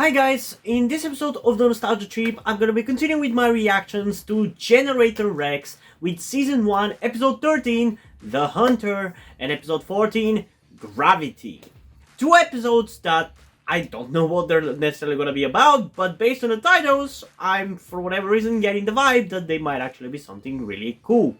Hi guys, in this episode of the Nostalgia Trip, I'm gonna be continuing with my reactions to Generator Rex with Season 1, Episode 13, The Hunter, and Episode 14, Gravity. Two episodes that I don't know what they're necessarily gonna be about, but based on the titles, I'm, for whatever reason, getting the vibe that they might actually be something really cool.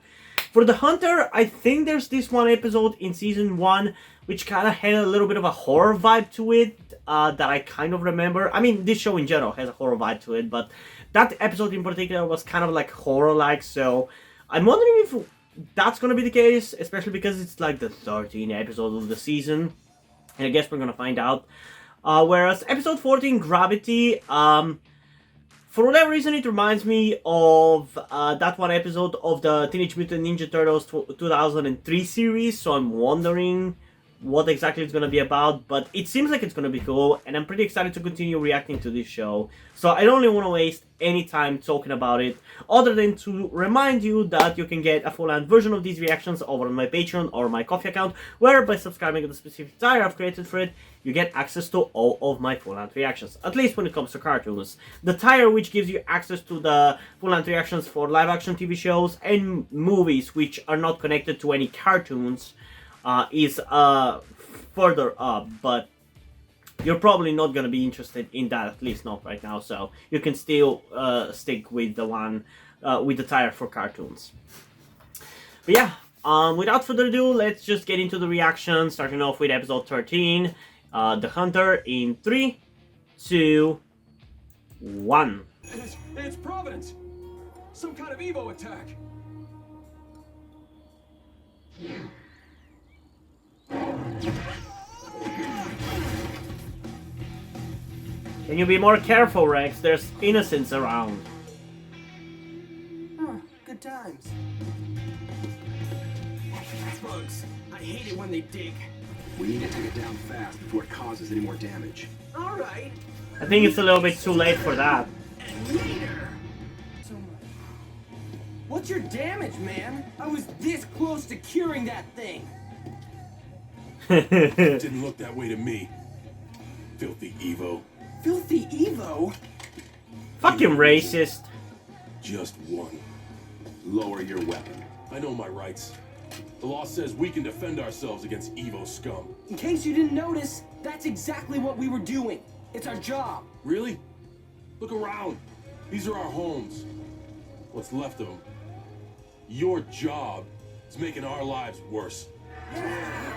For The Hunter, I think there's this one episode in Season 1 which kind of had a little bit of a horror vibe to it that I kind of remember. I mean, this show in general has a horror vibe to it, but that episode in particular was kind of like horror-like, so I'm wondering if that's going to be the case, especially because it's like the 13th episode of the season, and I guess we're going to find out. Whereas Episode 14, Gravity, for whatever reason, it reminds me of that one episode of the Teenage Mutant Ninja Turtles 2003 series, so I'm wondering what exactly it's going to be about, but it seems like it's going to be cool, and I'm pretty excited to continue reacting to this show. So I don't really want to waste any time talking about it, other than to remind you that you can get a full-length version of these reactions over on my Patreon or my Ko-fi account, where by subscribing to the specific tier I've created for it, you get access to all of my full-length reactions, at least when it comes to cartoons. The tier which gives you access to the full-length reactions for live-action TV shows and movies which are not connected to any cartoons, is further up, but you're probably not going to be interested in that, at least not right now, so you can still stick with the one with the tier for cartoons. But yeah, without further ado, let's just get into the reaction, starting off with episode 13, The Hunter, in 3, 2, 1. It's Providence! Some kind of Evo attack! Can you be more careful, Rex? There's innocents around. Huh, good times. Bugs, I hate it when they dig. We need to take it down fast before it causes any more damage. Alright. I think it's a little bit too late for that. And later. So much. What's your damage, man? I was this close to curing that thing. Didn't look that way to me. Filthy Evo. Filthy Evo? Fucking racist. Just one. Lower your weapon. I know my rights. The law says we can defend ourselves against Evo scum. In case you didn't notice, that's exactly what we were doing. It's our job. Really? Look around. These are our homes. What's left of them. Your job is making our lives worse.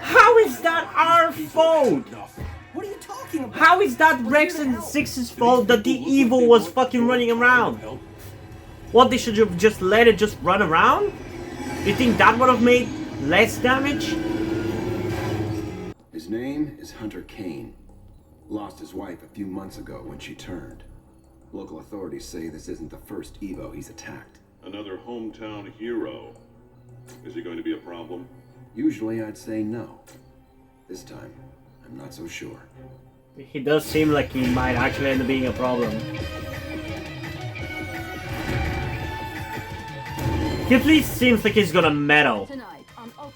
How is that our fault? Enough. What are you talking about? How is that Rex and Six's fault that the evil was fucking running around? What, they should have just let it just run around? You think that would have made less damage? His name is Hunter Kane. Lost his wife a few months ago when she turned. Local authorities say this isn't the first Evo he's attacked. Another hometown hero. Is he going to be a problem? Usually I'd say no. This time, I'm not so sure. He does seem like he might actually end up being a problem. He at least seems like he's gonna meddle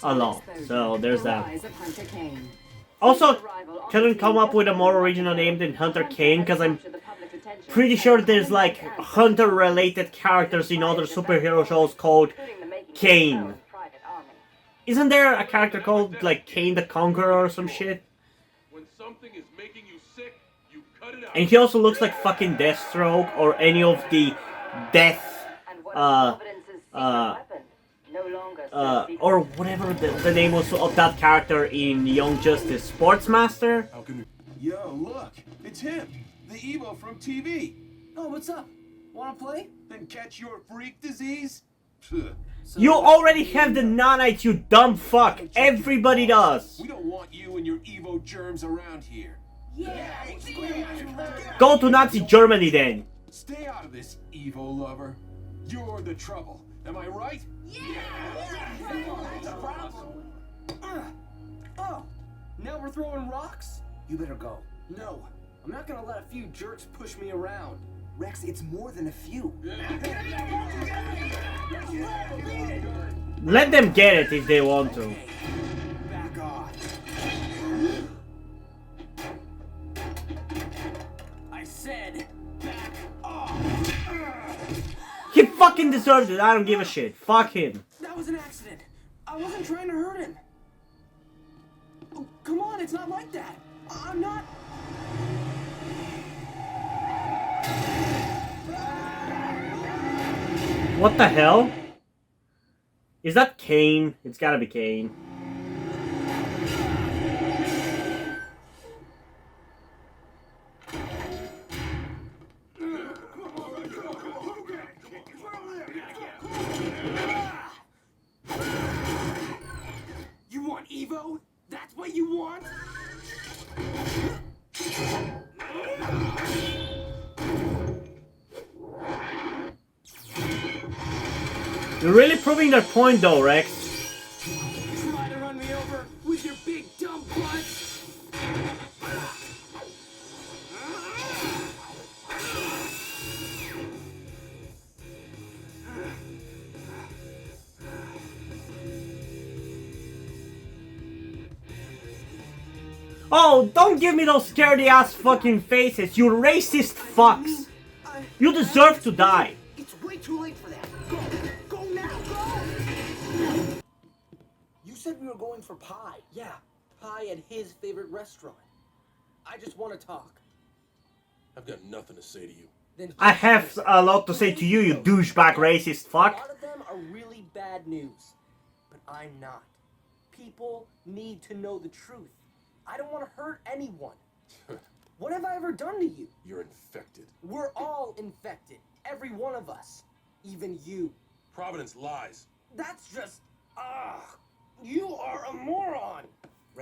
a lot, so there's that. Also, couldn't come up with a more original name than Hunter Kane, because I'm pretty sure there's like Hunter-related characters in other superhero shows called Kane. Isn't there a character called like Kane the Conqueror or some shit? When something is making you sick, you cut it out. And he also looks like fucking Deathstroke or any of the Death, or whatever the name was of that character in Young Justice, Sportsmaster? How can we... Yo, look. It's him. The Evo from TV. Oh, what's up? Wanna play? Then catch your freak disease? You already have the nanite, you dumb fuck! Everybody does! We don't want you and your Evo germs around here. Go to Nazi Germany then! Stay out of this, Evo lover. You're the trouble. Am I right? Oh, now we're throwing rocks? You better go. No, I'm not gonna let a few jerks push me around. Rex, it's more than a few. Let them get it if they want to. Back off. I said fucking deserved it. I don't give a shit. Fuck him. That was an accident. I wasn't trying to hurt him. Oh, come on, it's not like that. I'm not. What the hell? Is that Kane? It's gotta be Kane. You want Evo? That's what you want? You're really proving their point though, Rex. Try to run me over with your big dumb butt. Oh, don't give me those scaredy ass fucking faces, you racist fucks. You deserve to die. It's way too late for that. Go! Go now! Go! You said we were going for pie. Yeah, pie at his favorite restaurant. I just want to talk. I've got nothing to say to you. Then I have a lot to say to you, you douchebag racist A fuck. lot of them are really bad news, but I'm not. People need to know the truth. I don't want to hurt anyone. What have I ever done to you? You're infected. We're all infected. Every one of us. Even you. Providence lies. That's just... you are a moron.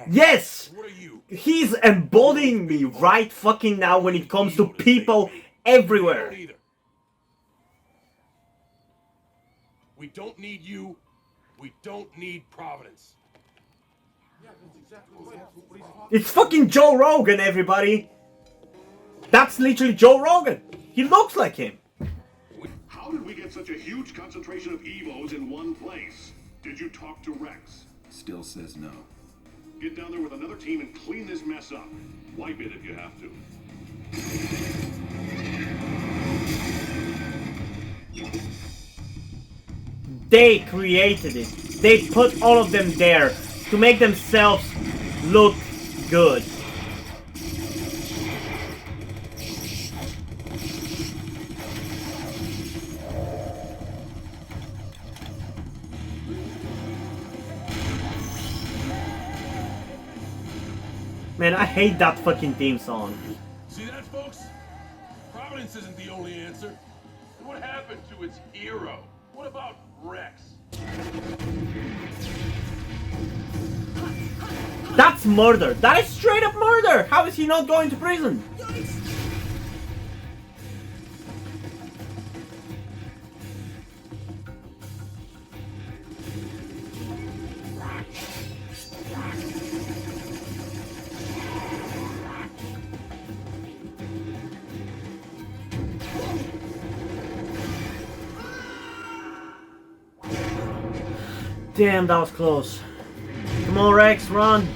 Yes! What are you? He's embodying me right fucking now when it comes to people everywhere. Either. We don't need you. We don't need Providence. It's fucking Joe Rogan, everybody. That's literally Joe Rogan. He looks like him. How did we get such a huge concentration of Evos in one place? Did you talk to Rex? Still says no. Get down there with another team and clean this mess up. Wipe it if you have to. They created it. They put all of them there to make themselves look good. Man, I hate that fucking theme song. See that, folks? Providence isn't the only answer. And what happened to its hero? What about Rex? That's murder. That is straight up murder. How is he not going to prison? Damn, that was close. Come on, Rex, run.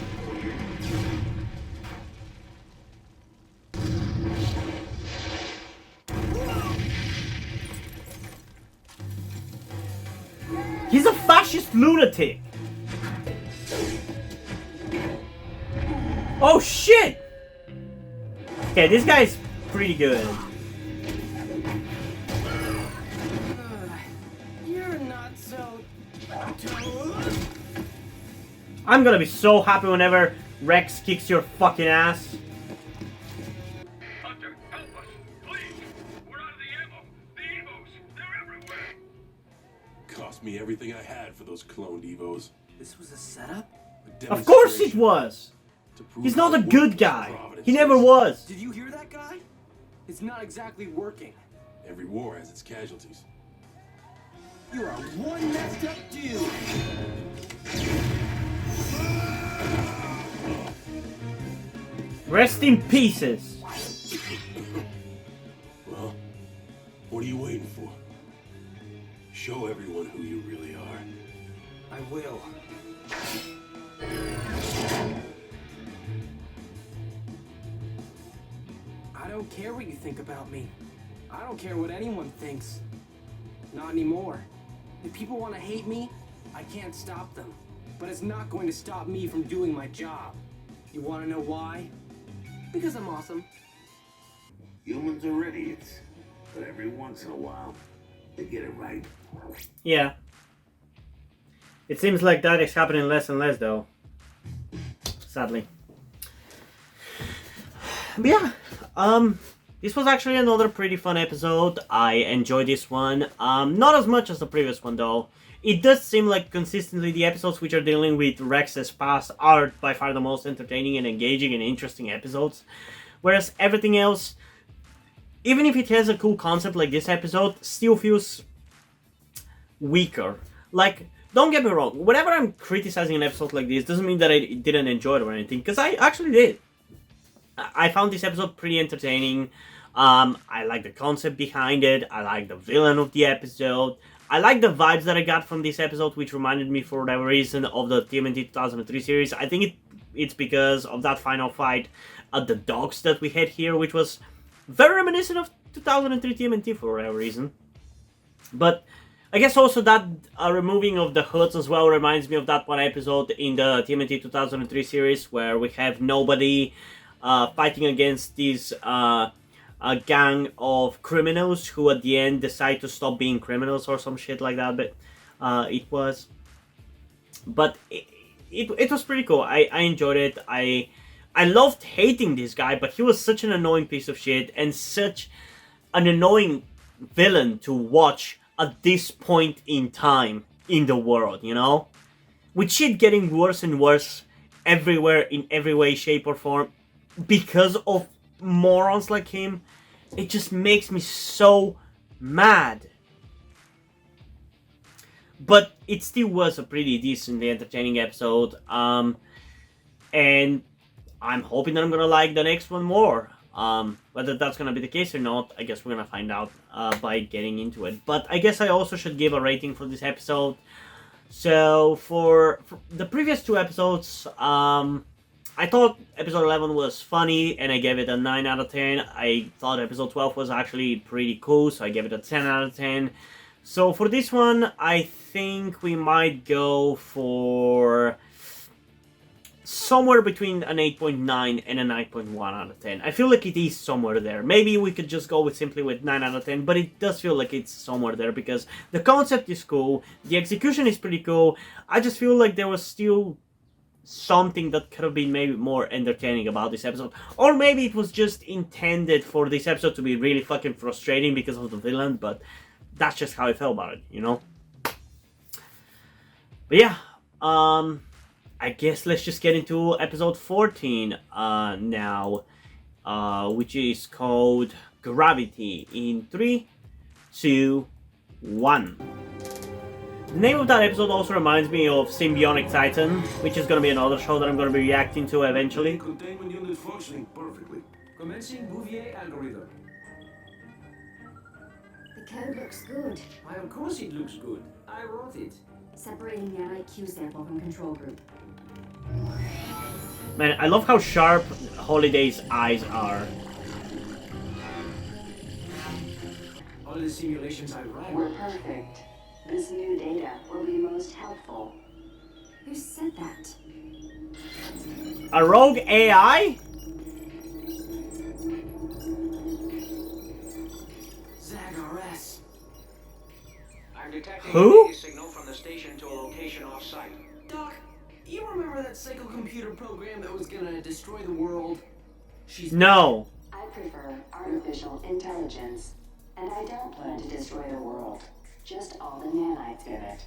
He's a fascist lunatic. Oh shit! Okay, this guy's pretty good. You're not so... I'm gonna be so happy whenever Rex kicks your fucking ass. Hunter, help us! Please! We're out of the ammo! The Evos! They're everywhere! Cost me everything I had for those cloned Evos. This was a setup? A Of course it demonstration was! to prove He's not how a good worthless guy. Providence He never is. was. Did you hear that guy? It's not exactly working. Every war has its casualties. You are one messed up dude. Rest in pieces. Well, what are you waiting for? Show everyone who you really are. I will. I don't care what you think about me. I don't care what anyone thinks. Not anymore. If people want to hate me, I can't stop them. But it's not going to stop me from doing my job. You want to know why? Because I'm awesome. Humans are idiots, but every once in a while, they get it right. Yeah. It seems like that is happening less and less, though. Sadly. But yeah, this was actually another pretty fun episode. I enjoyed this one. Not as much as the previous one, though. It does seem like consistently the episodes which are dealing with Rex's past are by far the most entertaining and engaging and interesting episodes. Whereas everything else, even if it has a cool concept like this episode, still feels weaker. Like, don't get me wrong, whenever I'm criticizing an episode like this, doesn't mean that I didn't enjoy it or anything, because I actually did. I found this episode pretty entertaining. I like the concept behind it. I like the villain of the episode. I like the vibes that I got from this episode, which reminded me for whatever reason of the TMNT 2003 series. I think it's because of that final fight at the docks that we had here, which was very reminiscent of 2003 TMNT for whatever reason. But I guess also that removing of the hoods as well reminds me of that one episode in the TMNT 2003 series where we have nobody fighting against this a gang of criminals who at the end decide to stop being criminals or some shit like that. But it was pretty cool. I enjoyed it. I loved hating this guy, but he was such an annoying piece of shit and such an annoying villain to watch at this point in time in the world, you know? With shit getting worse and worse everywhere in every way, shape, or form because of morons like him, it just makes me so mad. But it still was a pretty decently entertaining episode, and I'm hoping that I'm gonna like the next one more. Whether that's gonna be the case or not, I guess we're gonna find out by getting into it. But I guess I also should give a rating for this episode. So for the previous two episodes, I thought episode 11 was funny, and I gave it a 9 out of 10. I thought episode 12 was actually pretty cool, so I gave it a 10 out of 10. So for this one, I think we might go for somewhere between an 8.9 and a 9.1 out of 10. I feel like it is somewhere there. Maybe we could just go with simply with 9 out of 10, but it does feel like it's somewhere there because the concept is cool, the execution is pretty cool. I just feel like there was still something that could have been maybe more entertaining about this episode. Or maybe it was just intended for this episode to be really fucking frustrating because of the villain, but that's just how I felt about it, you know? But yeah, I guess let's just get into episode 14 now, which is called Gravity in 3, 2, 1. The name of that episode also reminds me of Symbionic Titan, which is going to be another show that I'm going to be reacting to eventually. Containment unit functioning perfectly. Commencing Bouvier algorithm. The code looks good. Why, of course it looks good. I wrote it. Separating the IQ sample from control group. Man, I love how sharp Holiday's eyes are. All the simulations I ran. We're perfect. This new data will be most helpful. Who said that? A rogue AI? Zagores. I'm detecting Who? a signal from the station to a location off-site. Doc, you remember that psychocomputer program that was gonna destroy the world? She's No. I prefer artificial intelligence, and I don't plan to destroy the world. Just all the nanites in it.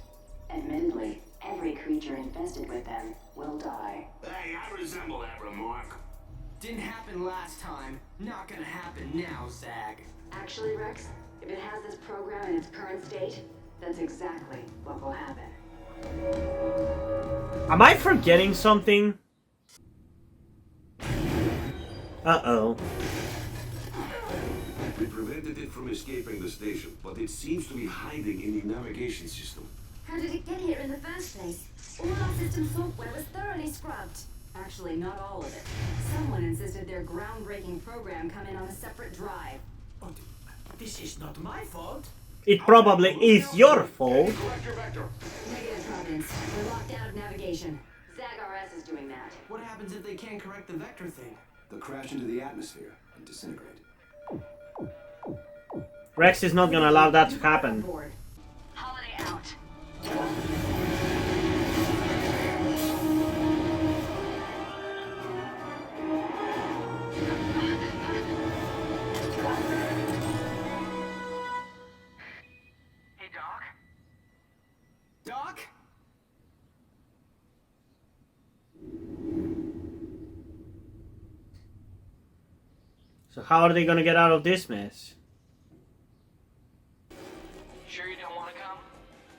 Admittedly, every creature infested with them will die. Hey, I resemble that remark. Didn't happen last time. Not gonna happen now, Zag. Actually, Rex, if it has this program in its current state, that's exactly what will happen. Am I forgetting something? Uh-oh. We prevented it from escaping the station, but it seems to be hiding in the navigation system. How did it get here in the first place? All our system software was thoroughly scrubbed. Actually, not all of it. Someone insisted their groundbreaking program come in on a separate drive. Oh, this is not my fault. it probably is your fault. Negative, Providence. We're locked out of navigation. SAG-RS is doing that. What happens if they can't correct the vector thing? They'll crash into the atmosphere and disintegrate. Rex is not gonna allow that to happen. Board. Holiday out. Hey, Doc? Doc? So how are they gonna get out of this mess? Sure you don't want to come?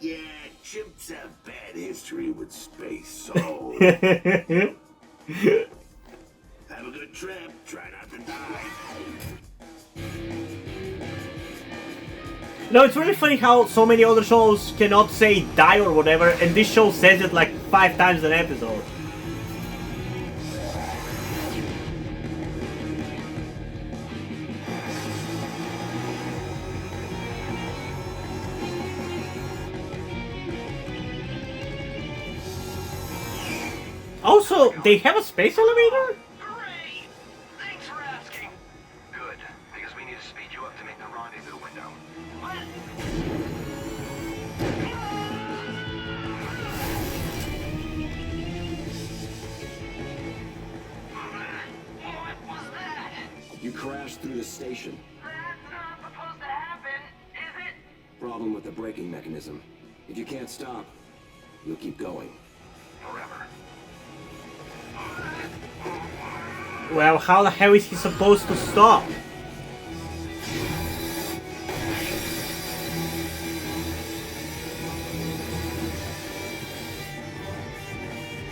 Yeah, chimps have bad history with space, so Well, have a good trip. Try not to die. it's really funny how so many other shows cannot say die or whatever, and this show says it like 5 times an episode. Also, they have a space elevator? Hooray! Thanks for asking. Good, because we need to speed you up to make the rendezvous window. What? What was that? You crashed through the station. That's not supposed to happen, is it? Problem with the braking mechanism. If you can't stop, you'll keep going. Forever. Well, how the hell is he supposed to stop?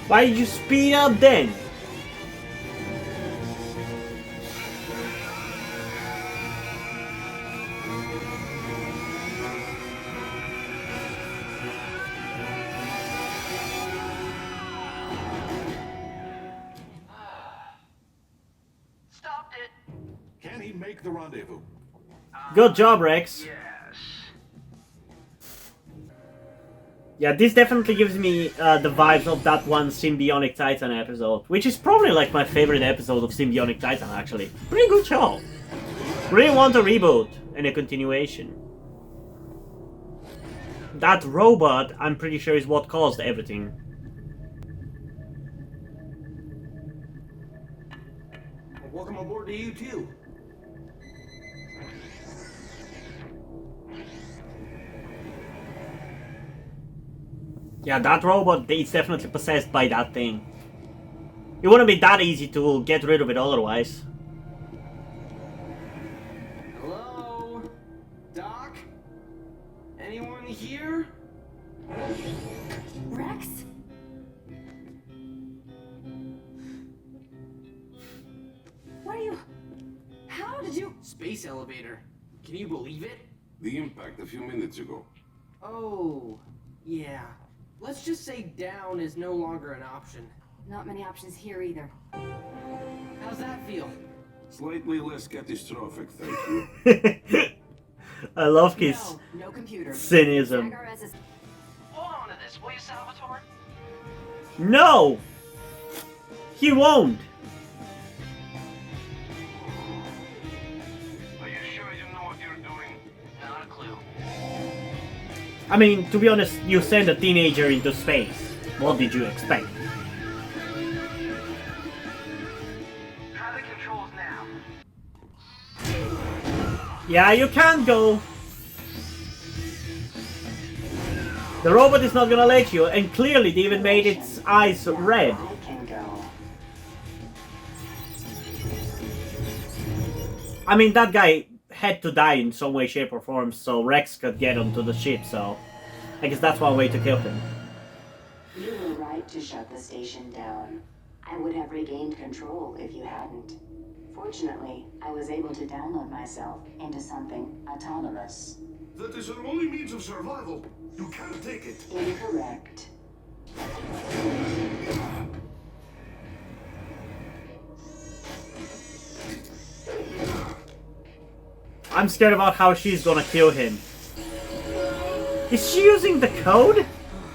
Why did you speed up then? Stopped it. Can he make the rendezvous? Good job, Rex. Yes. Yeah, this definitely gives me the vibes of that one Symbionic Titan episode, which is probably like my favorite episode of Symbionic Titan, actually. Pretty good show. Really want a reboot and a continuation. That robot, I'm pretty sure, is what caused everything. Welcome aboard to you too. Yeah, that robot is definitely possessed by that thing. It wouldn't be that easy to get rid of it otherwise. Hello? Doc? Anyone here? Rex? What are you... How did you... Space elevator. Can you believe it? The impact a few minutes ago. Oh, yeah. Let's just say down is no longer an option. Not many options here either. How's that feel? Slightly less catastrophic, thank you. I love his No computer. cynism. SAG-RS is... Hold on to this, will you, Salvatore? No! He won't! Are you sure you know what you're doing? Not a clue. I mean, to be honest, you send a teenager into space. What did you expect? Try the controls now. Yeah, you can't go. The robot is not gonna let you, and clearly they even made its eyes red. I can go. I mean, that guy had to die in some way, shape, or form so Rex could get onto the ship, so I guess that's one way to kill him. You were right to shut the station down. I would have regained control if you hadn't. Fortunately, I was able to download myself into something autonomous. That is our only means of survival. You can't take it. Incorrect. I'm scared about how she's gonna kill him. Is she using the code?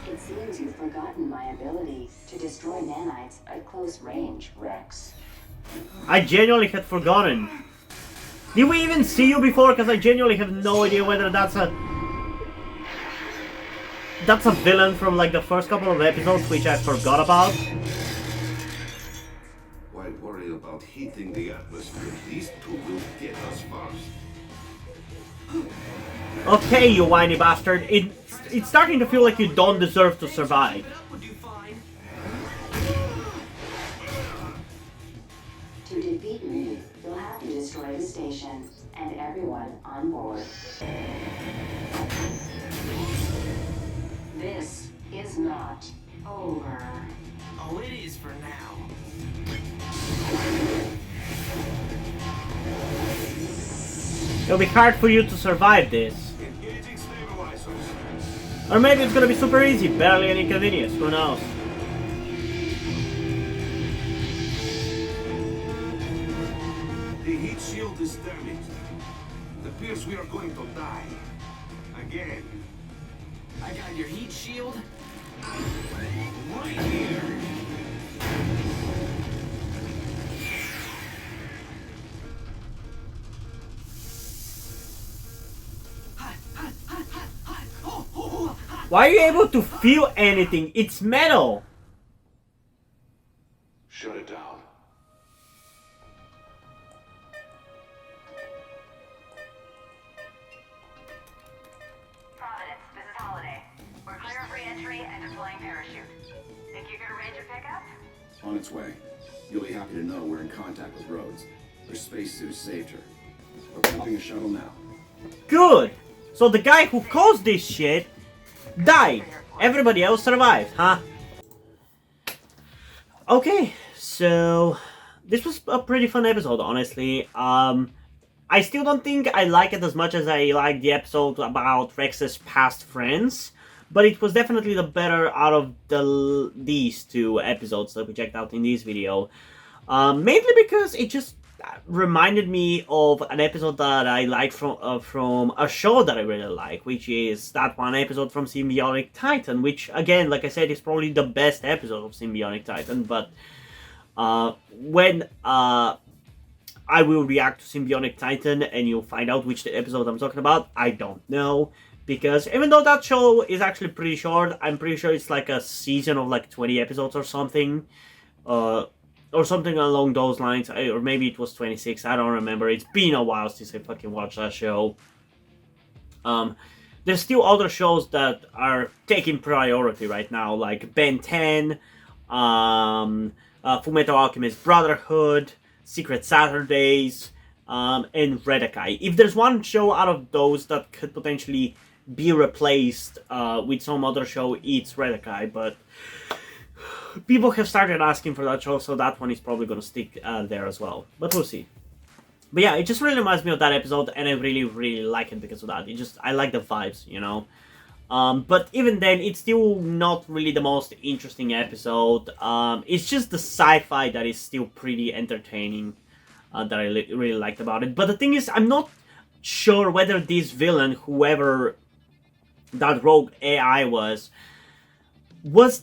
It seems you've forgotten my ability to destroy nanites at close range, Rex. I genuinely had forgotten. Did we even see you before? Because I genuinely have no idea whether that's a villain from like the first couple of episodes, which I forgot about. Why worry about heating the atmosphere? These two will get us first. Okay, you whiny bastard. It's starting to feel like you don't deserve to survive. To defeat me, you'll have to destroy the station and everyone on board. This is not over. Oh, it is for now. It'll be hard for you to survive this. Engaging stabilizers. Or maybe it's gonna be super easy, barely an inconvenience, who knows. The heat shield is damaged. It appears we are going to die. Again. I got your heat shield. Right here. Why are you able to feel anything? It's metal! Shut it down. Providence, this is Holiday. We're clear of re-entry and deploying parachute. Think you could arrange a pickup? On its way. You'll be happy to know we're in contact with Rhodes. Her spacesuit saved her. We're pumping a shuttle now. Good! So the guy who caused this shit died. Everybody else survived, huh? Okay, so this was a pretty fun episode, honestly. I still don't think I like it as much as I like the episode about Rex's past friends, but it was definitely the better out of these two episodes that we checked out in this video. Mainly because it just reminded me of an episode that I like from a show that I really like, which is that one episode from Symbiotic Titan, which again, like I said, is probably the best episode of Symbiotic Titan, but when I will react to Symbiotic Titan and you'll find out which episode I'm talking about, I don't know, because even though that show is actually pretty short, I'm pretty sure it's like a season of like 20 episodes or something, or something along those lines, or maybe it was 26, I don't remember. It's been a while since I fucking watched that show. There's still other shows that are taking priority right now, like Ben 10, Fullmetal Alchemist Brotherhood, Secret Saturdays, and Redakai. If there's one show out of those that could potentially be replaced with some other show, it's Redakai, but people have started asking for that show, so that one is probably going to stick there as well. But we'll see. But yeah, it just really reminds me of that episode, and I really, really like it because of that. I like the vibes, you know. But even then, it's still not really the most interesting episode. It's just the sci-fi that is still pretty entertaining that I really liked about it. But the thing is, I'm not sure whether this villain, whoever that rogue AI was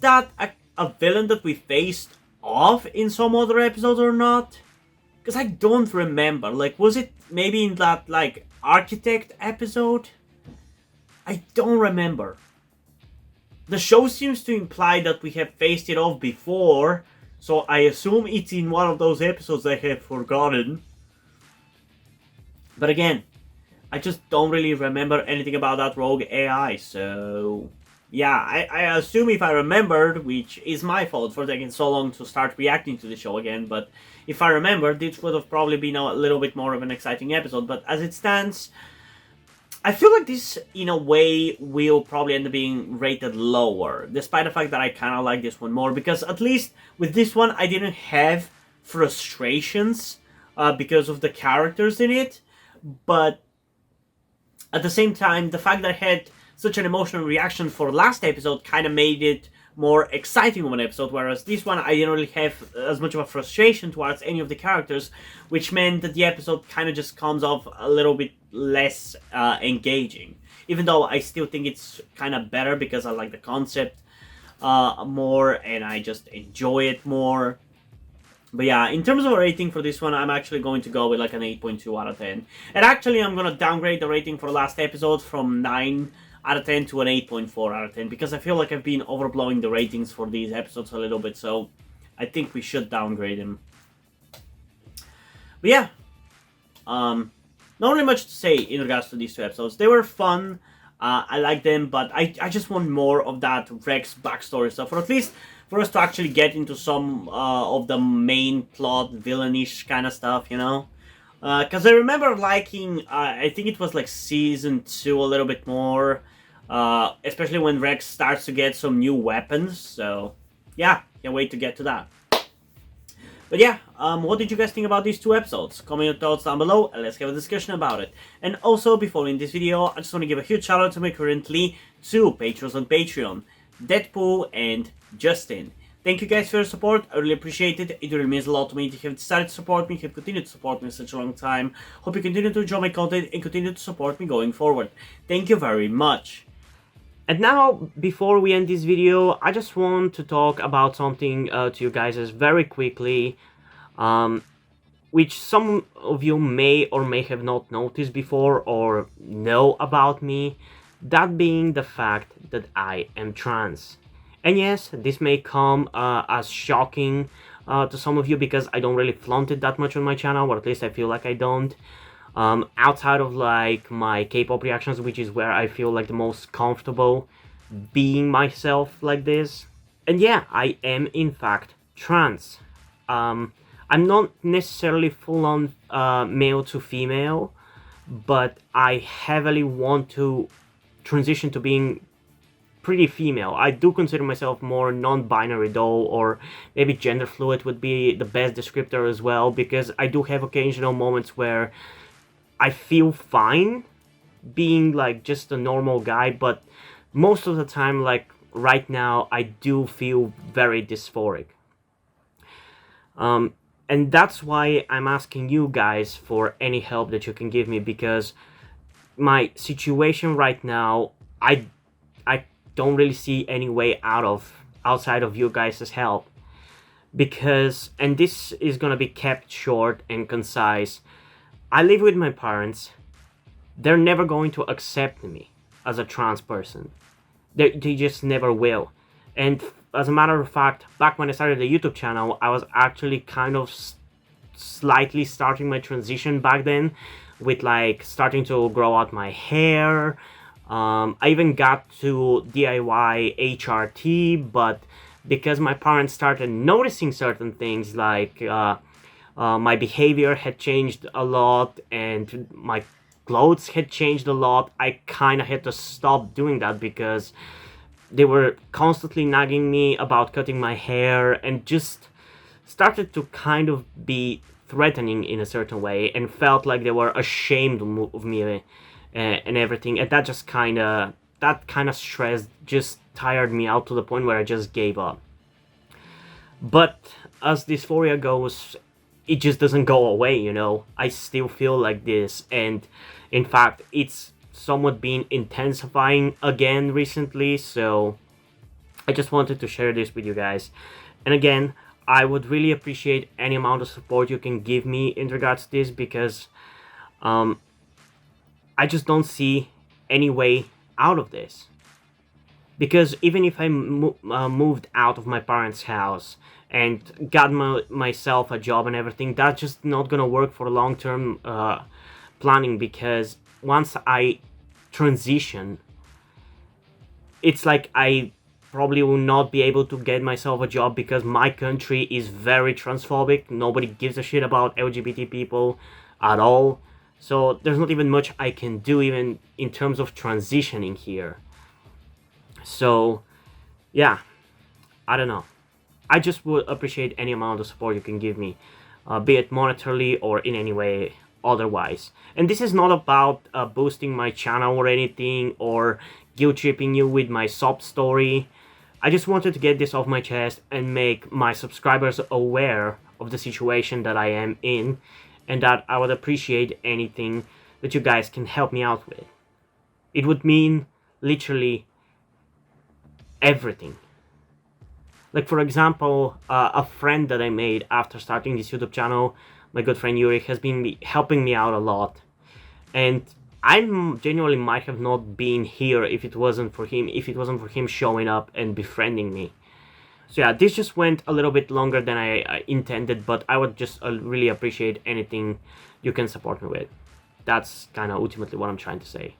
that a villain that we faced off in some other episode or not? Because I don't remember. Like, was it maybe in that, like, Architect episode? I don't remember. The show seems to imply that we have faced it off before, so I assume it's in one of those episodes I have forgotten. But again, I just don't really remember anything about that rogue AI, so yeah, I assume if I remembered, which is my fault for taking so long to start reacting to the show again, but if I remembered, this would have probably been a little bit more of an exciting episode. But as it stands, I feel like this, in a way, will probably end up being rated lower, despite the fact that I kind of like this one more, because at least with this one, I didn't have frustrations because of the characters in it, but at the same time, the fact that I had such an emotional reaction for last episode kind of made it more exciting of an episode, whereas this one I didn't really have as much of a frustration towards any of the characters, which meant that the episode kind of just comes off a little bit less engaging. even though I still think it's kind of better because I like the concept more and I just enjoy it more. But yeah, in terms of a rating for this one, I'm actually going to go with like an 8.2 out of 10. And actually, I'm going to downgrade the rating for the last episode from 9 out of 10 to an 8.4 out of 10. Because I feel like I've been overblowing the ratings for these episodes a little bit. So I think we should downgrade them. But yeah, not really much to say in regards to these two episodes. They were fun. I like them, but I just want more of that Rex backstory stuff. Or at least for us to actually get into some of the main plot, villainish kind of stuff, you know? Because I remember liking, I think it was like season 2 a little bit more. Especially when Rex starts to get some new weapons. So, yeah, can't wait to get to that. But yeah, what did you guys think about these two episodes? Comment your thoughts down below and let's have a discussion about it. And also, before we end this video, I just want to give a huge shout out to my currently 2 patrons on Patreon, Deadpool and Justin. Thank you guys for your support, I really appreciate it. It really means a lot to me if you have decided to support me, have continued to support me in such a long time. Hope you continue to enjoy my content and continue to support me going forward. Thank you very much. And now, before we end this video, I just want to talk about something to you guys very quickly, which some of you may or may have not noticed before or know about me, that being the fact that I am trans. And yes, this may come as shocking to some of you because I don't really flaunt it that much on my channel, or at least I feel like I don't. Outside of like my K-pop reactions, which is where I feel like the most comfortable being myself like this. And yeah, I am in fact trans. I'm not necessarily full-on male to female, but I heavily want to transition to being pretty female. I do consider myself more non-binary though, or maybe gender fluid would be the best descriptor as well, because I do have occasional moments where I feel fine being like just a normal guy, but most of the time, like right now, I do feel very dysphoric. And that's why I'm asking you guys for any help that you can give me, because my situation right now, I don't really see any way outside of you guys' help. Because, and this is gonna be kept short and concise, I live with my parents. They're never going to accept me as a trans person. They just never will. And as a matter of fact, back when I started the YouTube channel, I was actually kind of slightly starting my transition back then, with like starting to grow out my hair. I even got to DIY HRT, but because my parents started noticing certain things like my behavior had changed a lot and my clothes had changed a lot, I kind of had to stop doing that because they were constantly nagging me about cutting my hair and just started to kind of be threatening in a certain way and felt like they were ashamed of me and everything. And that just kind of stress just tired me out to the point where I just gave up. But as dysphoria goes, it just doesn't go away, you know. I still feel like this, and in fact it's somewhat been intensifying again recently, so I just wanted to share this with you guys. And again, I would really appreciate any amount of support you can give me in regards to this, because I just don't see any way out of this. Because even if I moved out of my parents' house and got myself a job and everything, that's just not gonna work for long-term planning, because once I transition, it's like I probably will not be able to get myself a job because my country is very transphobic. Nobody gives a shit about LGBT people at all. So there's not even much I can do even in terms of transitioning here. So yeah, I don't know. I just would appreciate any amount of support you can give me, be it monetarily or in any way otherwise. And this is not about boosting my channel or anything, or guilt-tripping you with my sob story. I just wanted to get this off my chest and make my subscribers aware of the situation that I am in, and that I would appreciate anything that you guys can help me out with. It would mean literally everything. Like, for example, a friend that I made after starting this YouTube channel, my good friend Yuri, has been helping me out a lot. And I genuinely might have not been here if it wasn't for him showing up and befriending me. So yeah, this just went a little bit longer than I intended, but I would just really appreciate anything you can support me with. That's kind of ultimately what I'm trying to say.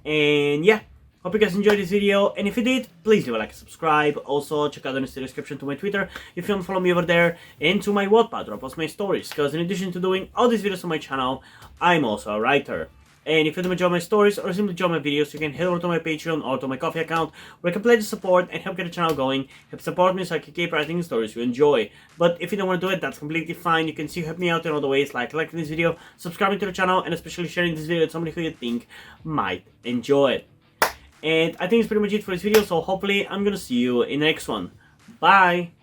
And yeah, hope you guys enjoyed this video, and if you did, please leave a like and subscribe. Also, check out the description to my Twitter if you want to follow me over there, and to my Wattpad where I post my stories, because in addition to doing all these videos on my channel, I'm also a writer. And if you don't enjoy my stories or simply enjoy my videos, you can head over to my Patreon or to my Coffee account, where I can pledge support and help get the channel going, help support me so I can keep writing the stories you enjoy. But if you don't want to do it, that's completely fine. You can still help me out in other ways, like liking this video, subscribing to the channel, and especially sharing this video with somebody who you think might enjoy it. And I think it's pretty much it for this video, so hopefully I'm gonna see you in the next one. Bye!